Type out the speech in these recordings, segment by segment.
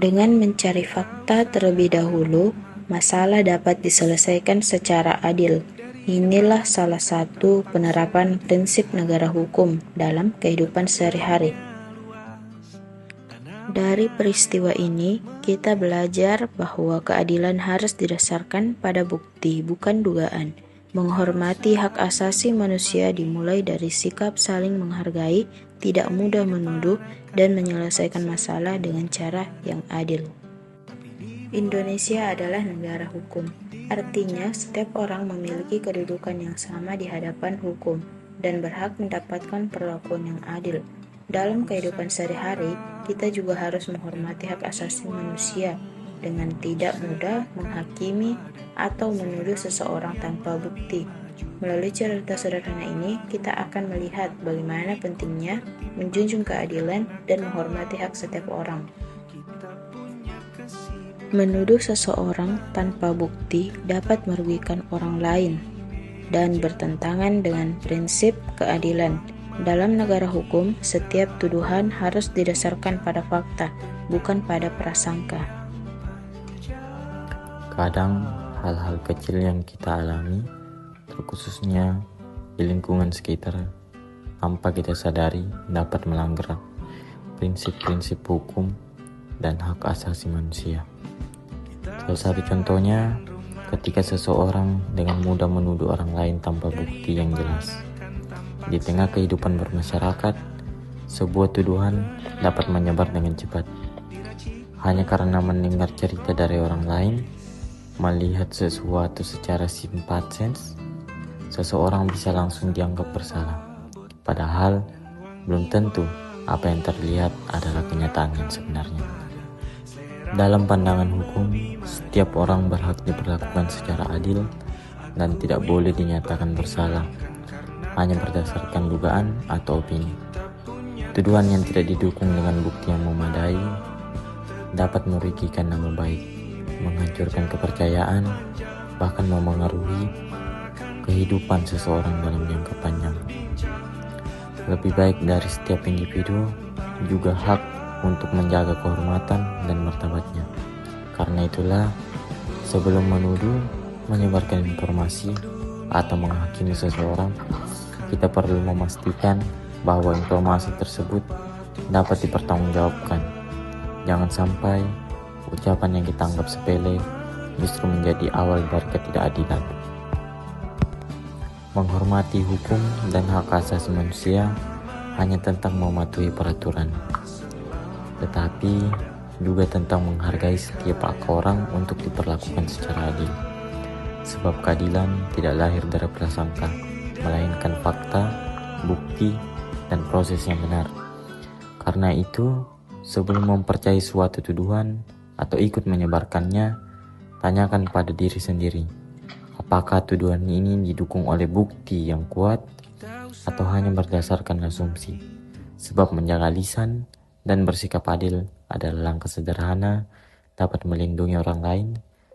Dengan mencari fakta terlebih dahulu, masalah dapat diselesaikan secara adil. Inilah salah satu penerapan prinsip negara hukum dalam kehidupan sehari-hari. Dari peristiwa ini, kita belajar bahwa keadilan harus didasarkan pada bukti, bukan dugaan. Menghormati hak asasi manusia dimulai dari sikap saling menghargai, tidak mudah menuduh, dan menyelesaikan masalah dengan cara yang adil. Indonesia adalah negara hukum. Artinya, setiap orang memiliki kedudukan yang sama di hadapan hukum dan berhak mendapatkan perlakuan yang adil. Dalam kehidupan sehari-hari, kita juga harus menghormati hak asasi manusia dengan tidak mudah menghakimi atau menuduh seseorang tanpa bukti. Melalui cerita sederhana ini, kita akan melihat bagaimana pentingnya menjunjung keadilan dan menghormati hak setiap orang. Menuduh seseorang tanpa bukti dapat merugikan orang lain dan bertentangan dengan prinsip keadilan. Dalam negara hukum, setiap tuduhan harus didasarkan pada fakta, bukan pada prasangka. Kadang hal-hal kecil yang kita alami, terkhususnya di lingkungan sekitar, tanpa kita sadari dapat melanggar prinsip-prinsip hukum dan hak asasi manusia. Salah satu contohnya, ketika seseorang dengan mudah menuduh orang lain tanpa bukti yang jelas. Di tengah kehidupan bermasyarakat, sebuah tuduhan dapat menyebar dengan cepat. Hanya karena mendengar cerita dari orang lain, melihat sesuatu secara simpatis, seseorang bisa langsung dianggap bersalah. Padahal, belum tentu apa yang terlihat adalah kenyataan yang sebenarnya. Dalam pandangan hukum, setiap orang berhak diperlakukan secara adil dan tidak boleh dinyatakan bersalah hanya berdasarkan dugaan atau opini. Tuduhan yang tidak didukung dengan bukti yang memadai dapat merugikan nama baik, menghancurkan kepercayaan, bahkan memengaruhi kehidupan seseorang dalam jangka panjang. Lebih baik dari setiap individu juga hak untuk menjaga kehormatan dan martabatnya. Karena itulah, sebelum menuduh, menyebarkan informasi, atau menghakimi seseorang, kita perlu memastikan bahwa informasi tersebut dapat dipertanggungjawabkan. Jangan sampai ucapan yang kita anggap sepele justru menjadi awal dari ketidakadilan. Menghormati hukum dan hak asasi manusia hanya tentang mematuhi peraturan, tetapi juga tentang menghargai setiap hak orang untuk diperlakukan secara adil. Sebab keadilan tidak lahir dari prasangka, melainkan fakta, bukti, dan proses yang benar. Karena itu, sebelum mempercayai suatu tuduhan atau ikut menyebarkannya, tanyakan pada diri sendiri, apakah tuduhan ini didukung oleh bukti yang kuat atau hanya berdasarkan asumsi. Sebab menjaga lisan dan bersikap adil adalah langkah sederhana dapat melindungi orang lain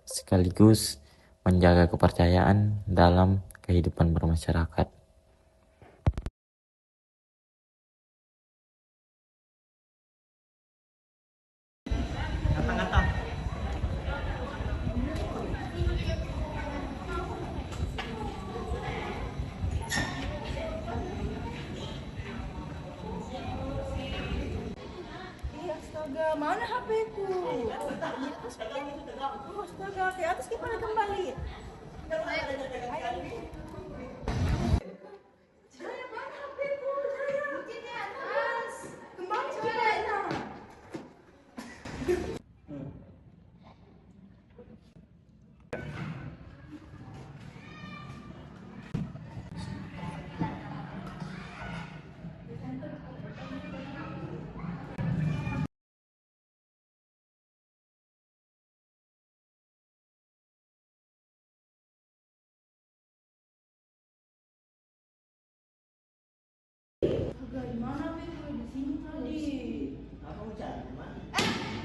sekaligus menjaga kepercayaan dalam kehidupan bermasyarakat. Astaga, mana HP-ku? Astaga, ke atas gimana kembali? Jaya, mana HP-ku? Jaya, di atas. Kembali Jaya. Gimana HP-ku di sini tadi?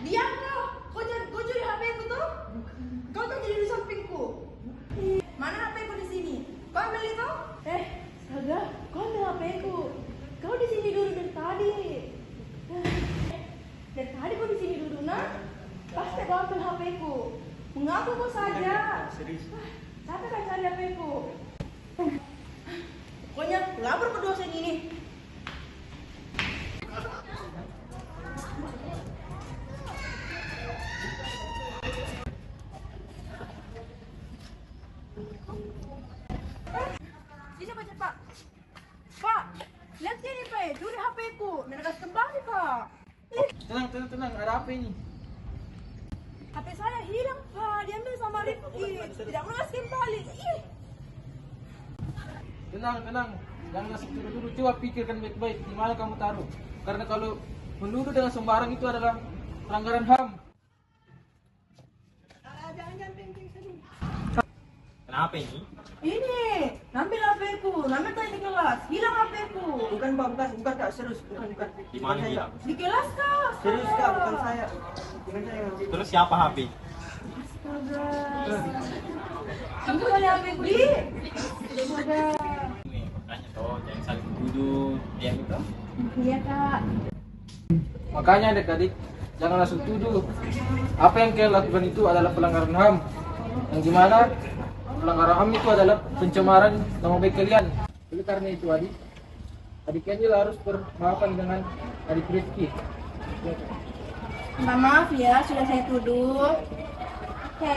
Diam kau! Kau curi HP-ku tuh? Kau tuh jadi di sampingku. Mana HP-ku di sini? Kau ambil itu? Astaga, kau ambil HP-ku. Kau di sini dulu dari tadi. Dari tadi kau di sini dulu, nah? Kamu saja. Capek kan cari HP-ku. Pokoknya lapor ke dosen ini. Sini Pak cepat. Pak, lihat sini Pak, curi HP-ku. Minta kasih kembali Pak. Tenang, ada apa ini? HP saya hilang Pak, diambil sama Rifki. Tidak mau kasih kembali. Ih. Tenang, jangan langsung dulu. Coba pikirkan baik-baik di mana kamu taruh. Karena kalau menuduh dengan sembarang itu adalah pelanggaran HAM. Jangan penting sedih. Kenapa ini? Ini, ngambil HP-ku, ngambil tadi di kelas, hilang HP-ku. Bukan Kak, serius, bukan. Di mana hilang? Di kelas Kak. Serius Kak, bukan saya. Bukan saya. Terus siapa HP? Astaga. Kamu kali HP-ku di? Astaga. Makanya toh jangan saling tuduh dia itu. Iya Kak. Makanya adik-adik, jangan langsung tuduh. Apa yang kalian lakukan itu adalah pelanggaran HAM. Yang dimana pelanggaran HAM itu adalah pencemaran nama baik kalian. Oleh karena itu adik Angel harus bermaafan dengan adik Rifki. Minta maaf ya, sudah saya tuduh. Oke.